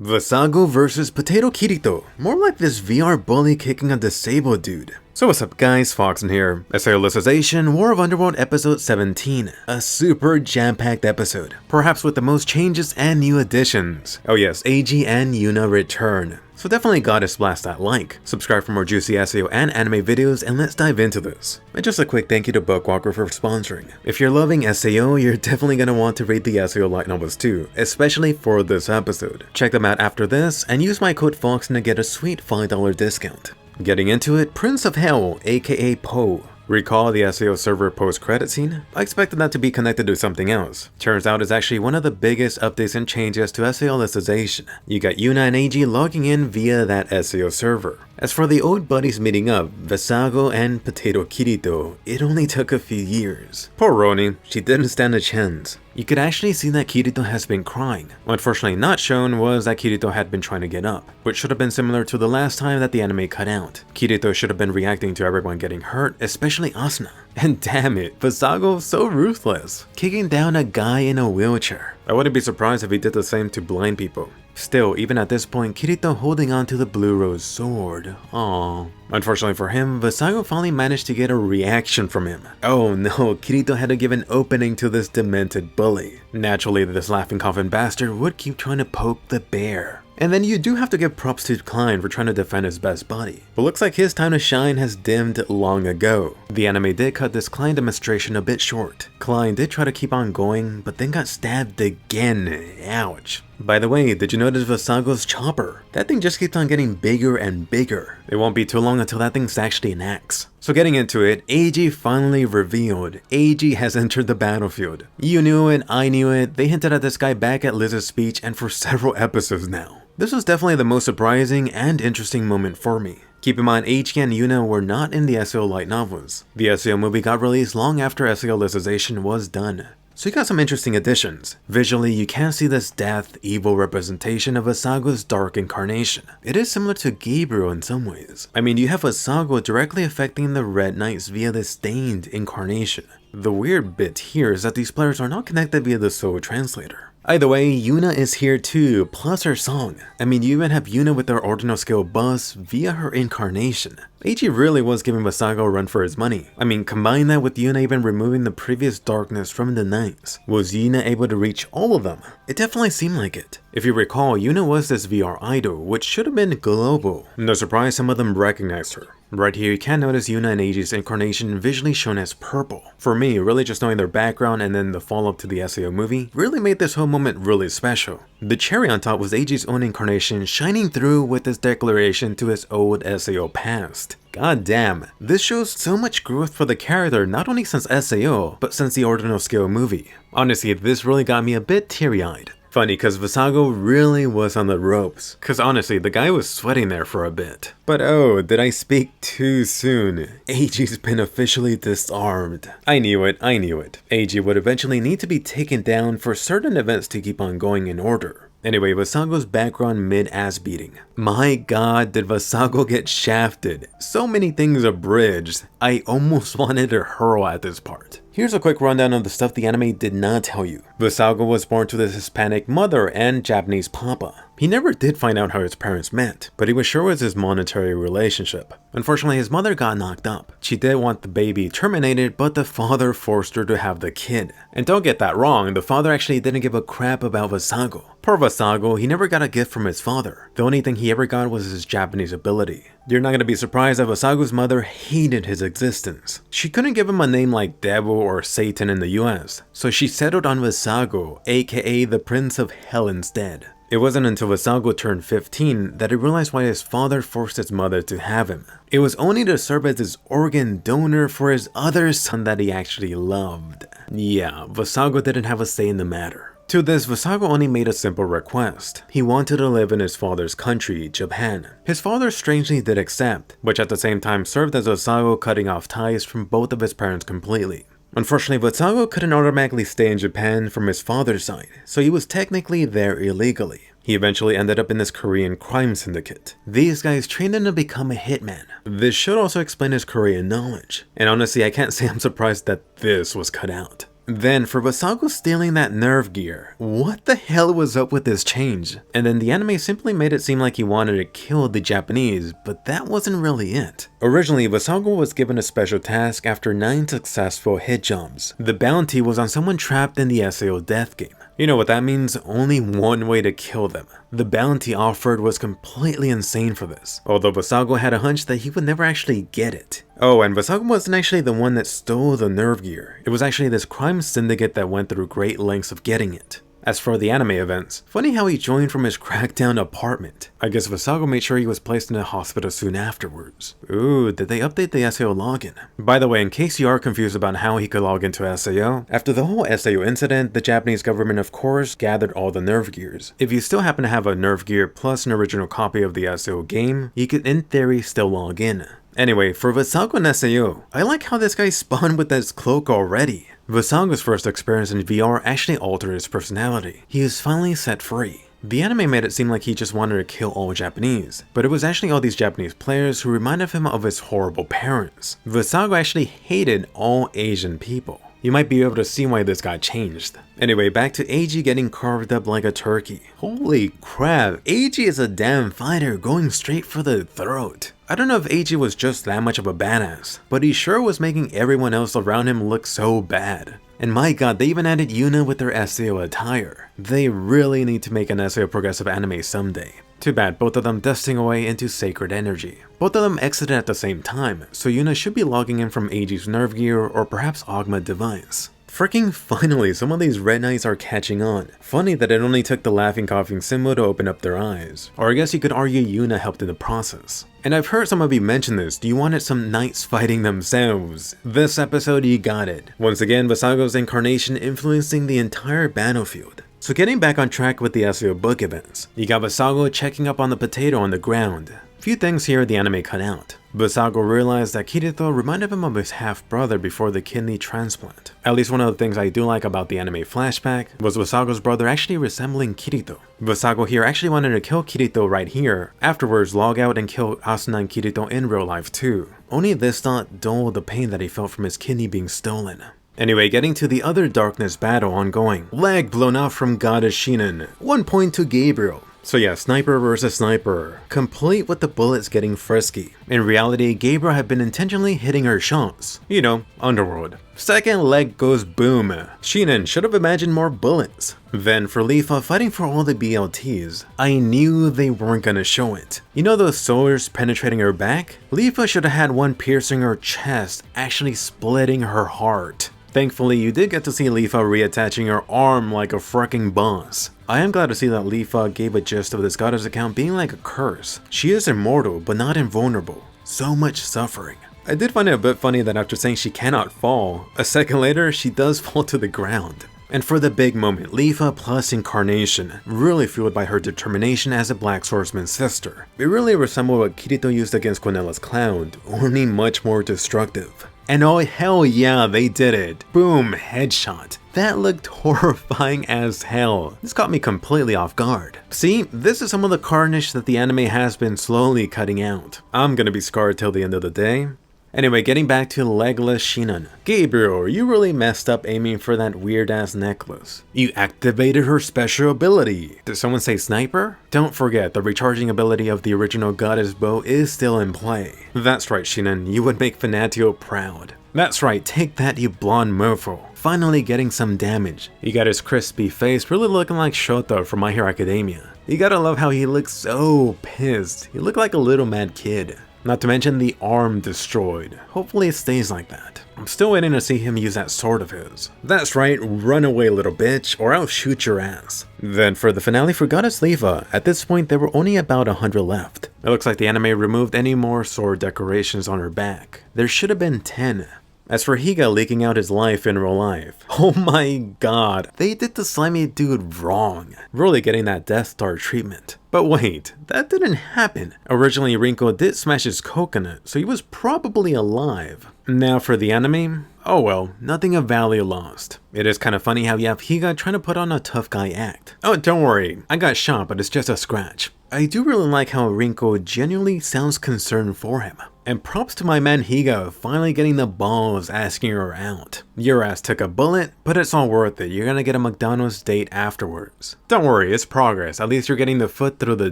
Vassago versus Potato Kirito, more like this VR bully kicking a disabled dude. So what's up guys, Foxen here. SAO Alicization, War of Underworld episode 17. A super jam-packed episode, perhaps with the most changes and new additions. Oh yes, Eiji and Yuna return. So definitely gotta splash that like, subscribe for more juicy SAO and anime videos, and let's dive into this. And just a quick thank you to Bookwalker for sponsoring. If you're loving SAO, you're definitely gonna want to read the SAO light novels too, especially for this episode. Check them out after this, and use my code Foxen to get a sweet $5 discount. Getting into it, Prince of Hell, aka Poe. Recall the SAO server post-credit scene? I expected that to be connected to something else. Turns out it's actually one of the biggest updates and changes to SAO Alicization. You got Yuna and Eiji logging in via that SAO server. As for the old buddies meeting up, Vassago and Potato Kirito, it only took a few years. Poor Roni, she didn't stand a chance. You could actually see that Kirito has been crying. What unfortunately not shown was that Kirito had been trying to get up, which should have been similar to the last time that the anime cut out. Kirito should have been reacting to everyone getting hurt, especially Asuna. And damn it, Vassago so ruthless, kicking down a guy in a wheelchair. I wouldn't be surprised if he did the same to blind people. Still, even at this point, Kirito holding on to the blue rose sword. Aww. Unfortunately for him, Vassago finally managed to get a reaction from him. Oh no, Kirito had to give an opening to this demented bully. Naturally, this laughing coffin bastard would keep trying to poke the bear. And then you do have to give props to Klein for trying to defend his best buddy. But looks like his time to shine has dimmed long ago. The anime did cut this Klein demonstration a bit short. Klein did try to keep on going, but then got stabbed again. Ouch. By the way, did you notice Vassago's chopper? That thing just keeps on getting bigger and bigger. It won't be too long until that thing's actually an axe. So getting into it, Eiji finally revealed. Eiji has entered the battlefield. You knew it, I knew it. They hinted at this guy back at Liz's speech and for several episodes now. This was definitely the most surprising and interesting moment for me. Keep in mind, Eiji and Yuna were not in the SAO light novels. The SAO movie got released long after SAO Alicization was done. So you got some interesting additions. Visually, you can see this death, evil representation of Vassago's dark incarnation. It is similar to Gabriel in some ways. I mean, you have Vassago directly affecting the Red Knights via the stained incarnation. The weird bit here is that these players are not connected via the SAO translator. Either way, Yuna is here too, plus her song. I mean, you even have Yuna with her ordinal skill buzz via her incarnation. Eiji really was giving Vassago a run for his money. I mean, combine that with Yuna even removing the previous darkness from the Knights. Was Yuna able to reach all of them? It definitely seemed like it. If you recall, Yuna was this VR idol, which should have been global. No surprise some of them recognized her. Right here, you can notice Yuna and Eiji's incarnation visually shown as purple. For me, really just knowing their background and then the follow-up to the SAO movie really made this whole moment really special. The cherry on top was Eiji's own incarnation shining through with his declaration to his old SAO past. God damn, this shows so much growth for the character not only since SAO, but since the Ordinal Scale movie. Honestly, this really got me a bit teary-eyed. Funny, cause Vassago really was on the ropes. Cause honestly, the guy was sweating there for a bit. But oh, did I speak too soon? Eiji's been officially disarmed. I knew it. Eiji would eventually need to be taken down for certain events to keep on going in order. Anyway, Vassago's background mid-ass beating. My god, did Vassago get shafted. So many things abridged. I almost wanted to hurl at this part. Here's a quick rundown of the stuff the anime did not tell you. Vassago was born to this Hispanic mother and Japanese papa. He never did find out how his parents met, but he was sure it was his monetary relationship. Unfortunately, his mother got knocked up. She did want the baby terminated, but the father forced her to have the kid. And don't get that wrong, the father actually didn't give a crap about Vassago. Poor Vassago, he never got a gift from his father. The only thing he ever got was his Japanese ability. You're not gonna be surprised that Vassago's mother hated his existence. She couldn't give him a name like Devil or Satan in the US, so she settled on Vassago, aka the Prince of Hell instead. It wasn't until Vassago turned 15 that he realized why his father forced his mother to have him. It was only to serve as his organ donor for his other son that he actually loved. Yeah, Vassago didn't have a say in the matter. To this, Vassago only made a simple request. He wanted to live in his father's country, Japan. His father strangely did accept, which at the same time served as Vassago cutting off ties from both of his parents completely. Unfortunately, Vassago couldn't automatically stay in Japan from his father's side, so he was technically there illegally. He eventually ended up in this Korean crime syndicate. These guys trained him to become a hitman. This should also explain his Korean knowledge. And honestly, I can't say I'm surprised that this was cut out. Then for Vassago stealing that nerve gear, what the hell was up with this change? And then the anime simply made it seem like he wanted to kill the Japanese, but that wasn't really it. Originally, Vassago was given a special task after 9 successful hit jumps. The bounty was on someone trapped in the SAO death game. You know what that means? Only one way to kill them. The bounty offered was completely insane for this, although Vassago had a hunch that he would never actually get it. Oh, and Vassago wasn't actually the one that stole the nerve gear. It was actually this crime syndicate that went through great lengths of getting it. As for the anime events, funny how he joined from his crackdown apartment. I guess Vassago made sure he was placed in a hospital soon afterwards. Ooh, did they update the SAO login? By the way, in case you are confused about how he could log into SAO, after the whole SAO incident, the Japanese government of course gathered all the nerve gears. If you still happen to have a nerve gear plus an original copy of the SAO game, you could in theory still log in. Anyway, for Vassago and SAO, I like how this guy spawned with this cloak already. Vassago's first experience in VR actually altered his personality. He is finally set free. The anime made it seem like he just wanted to kill all Japanese, but it was actually all these Japanese players who reminded him of his horrible parents. Vassago actually hated all Asian people. You might be able to see why this got changed. Anyway, back to Eiji getting carved up like a turkey. Holy crap, Eiji is a damn fighter going straight for the throat. I don't know if Eiji was just that much of a badass, but he sure was making everyone else around him look so bad. And my god, they even added Yuna with their SAO attire. They really need to make an SAO progressive anime someday. Too bad, both of them dusting away into sacred energy. Both of them exited at the same time, so Yuna should be logging in from Eiji's nerve gear or perhaps Ogma device. Freaking finally, some of these red knights are catching on. Funny that it only took the laughing coughing symbol to open up their eyes. Or I guess you could argue Yuna helped in the process. And I've heard some of you mention this, do you wanted some knights fighting themselves? This episode you got it. Once again, Vassago's incarnation influencing the entire battlefield. So getting back on track with the SAO book events, you got Vassago checking up on the potato on the ground. Few things here the anime cut out. Vassago realized that Kirito reminded him of his half-brother before the kidney transplant. At least one of the things I do like about the anime flashback was Vassago's brother actually resembling Kirito. Vassago here actually wanted to kill Kirito right here, afterwards log out and kill Asuna and Kirito in real life too. Only this thought dulled the pain that he felt from his kidney being stolen. Anyway, getting to the other darkness battle ongoing. Leg blown off from Goddess Sinon. 1 point to Gabriel. So yeah, sniper versus sniper, complete with the bullets getting frisky. In reality, Gabriel had been intentionally hitting her shots. You know, Underworld. Second leg goes boom. Sinon should have imagined more bullets. Then for Leafa fighting for all the BLTs, I knew they weren't gonna show it. You know those swords penetrating her back? Leafa should have had one piercing her chest, actually splitting her heart. Thankfully, you did get to see Leafa reattaching her arm like a fucking boss. I am glad to see that Leafa gave a gist of this goddess account being like a curse. She is immortal, but not invulnerable. So much suffering. I did find it a bit funny that after saying she cannot fall, a second later, she does fall to the ground. And for the big moment, Leafa plus incarnation, really fueled by her determination as a Black Swordsman's sister. It really resembled what Kirito used against Quinella's clown, only much more destructive. And oh hell yeah, they did it. Boom, headshot. That looked horrifying as hell. This caught me completely off guard. See, this is some of the carnage that the anime has been slowly cutting out. I'm gonna be scarred till the end of the day. Anyway, getting back to legless Sinon. Gabriel, you really messed up aiming for that weird ass necklace. You activated her special ability. Did someone say sniper? Don't forget, the recharging ability of the original goddess bow is still in play. That's right, Sinon, you would make Fanatio proud. That's right, take that you blonde mofo. Finally getting some damage. You got his crispy face really looking like Shota from My Hero Academia. You gotta love how he looks so pissed. He looked like a little mad kid. Not to mention the arm destroyed. Hopefully it stays like that. I'm still waiting to see him use that sword of his. That's right, run away little bitch, or I'll shoot your ass. Then for the finale for Goddess Leafa, at this point there were only about 100 left. It looks like the anime removed any more sword decorations on her back. There should have been 10. As for Higa leaking out his life in real life, oh my god, they did the slimy dude wrong. Really getting that Death Star treatment. But wait, that didn't happen. Originally Rinko did smash his coconut, so he was probably alive. Now for the anime, oh well, nothing of value lost. It is kind of funny how you have Higa trying to put on a tough guy act. Oh, don't worry, I got shot, but it's just a scratch. I do really like how Rinko genuinely sounds concerned for him. And props to my man Higa finally getting the balls asking her out. Your ass took a bullet, but it's all worth it. You're gonna get a McDonald's date afterwards. Don't worry, it's progress. At least you're getting the foot through the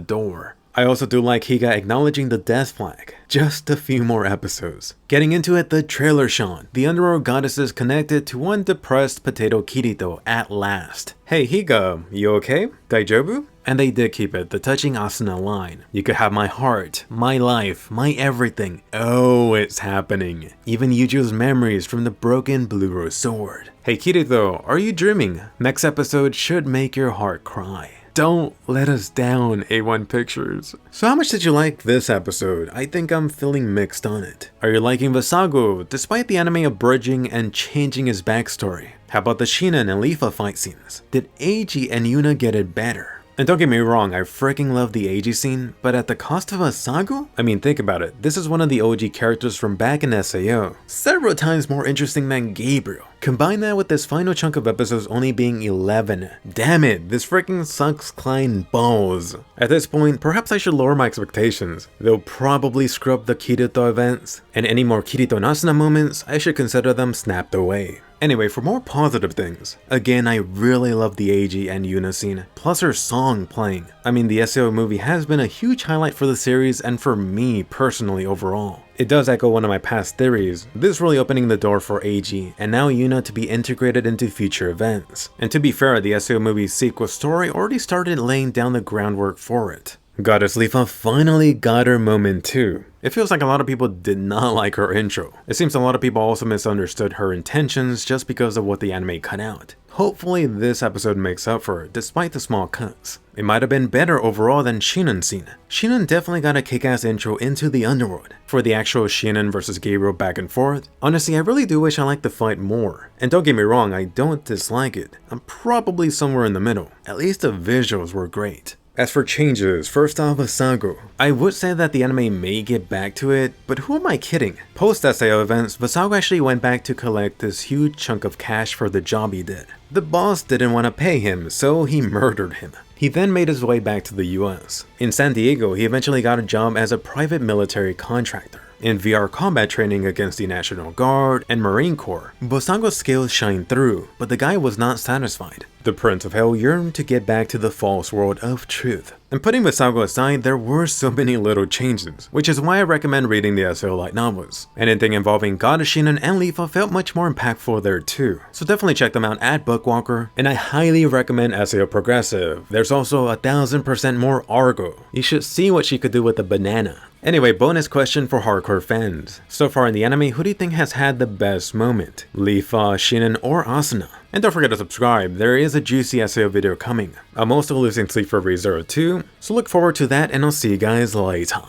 door. I also do like Higa acknowledging the death flag. Just a few more episodes. Getting into it, the trailer shone. The Underworld goddesses connected to one depressed potato Kirito at last. Hey Higa, you okay? Daijobu? And they did keep it, the touching Asuna line. You could have my heart, my life, my everything. Oh, it's happening. Even Yuju's memories from the broken blue rose sword. Hey Kirito, are you dreaming? Next episode should make your heart cry. Don't let us down, A1 Pictures. So how much did you like this episode? I think I'm feeling mixed on it. Are you liking Vassago, despite the anime abridging and changing his backstory? How about the Sinon and Leafa fight scenes? Did Eiji and Yuna get it better? And don't get me wrong, I freaking love the Eiji scene, but at the cost of Vassago? I mean, think about it. This is one of the OG characters from back in SAO. Several times more interesting than Gabriel. Combine that with this final chunk of episodes only being 11. Damn it, this freaking sucks Klein balls. At this point, perhaps I should lower my expectations. They'll probably scrub the Kirito events, and any more Kirito and Asuna moments, I should consider them snapped away. Anyway, for more positive things, again, I really love the Eiji and Yuna scene, plus her song playing. I mean, the SAO movie has been a huge highlight for the series and for me personally overall. It does echo one of my past theories, this really opening the door for Eiji and now Yuna to be integrated into future events. And to be fair, the SAO movie's sequel story already started laying down the groundwork for it. Goddess Leafa finally got her moment too. It feels like a lot of people did not like her intro. It seems a lot of people also misunderstood her intentions just because of what the anime cut out. Hopefully this episode makes up for it, despite the small cuts. It might have been better overall than Sinon's scene. Sinon definitely got a kick-ass intro into the Underworld. For the actual Sinon versus Gabriel back and forth, honestly I really do wish I liked the fight more. And don't get me wrong, I don't dislike it. I'm probably somewhere in the middle. At least the visuals were great. As for changes, first off Vassago. I would say that the anime may get back to it, but who am I kidding? Post SAO events, Vassago actually went back to collect this huge chunk of cash for the job he did. The boss didn't want to pay him, so he murdered him. He then made his way back to the US. In San Diego, he eventually got a job as a private military contractor. In VR combat training against the National Guard and Marine Corps, Vassago's skills shined through, but the guy was not satisfied. The Prince of Hell yearned to get back to the false world of truth. And putting Vassago aside, there were so many little changes, which is why I recommend reading the SAO light novels. Anything involving Goddess Sinon and Leafa felt much more impactful there too, so definitely check them out at Bookwalker, and I highly recommend SAO Progressive. There's also 1000% more Argo. You should see what she could do with the banana. Anyway, bonus question for hardcore fans. So far in the anime, who do you think has had the best moment? Leafa, Sinon, or Asuna? And don't forget to subscribe, there is a juicy SAO video coming. I'm also losing sleep for ReZero 2, so look forward to that and I'll see you guys later.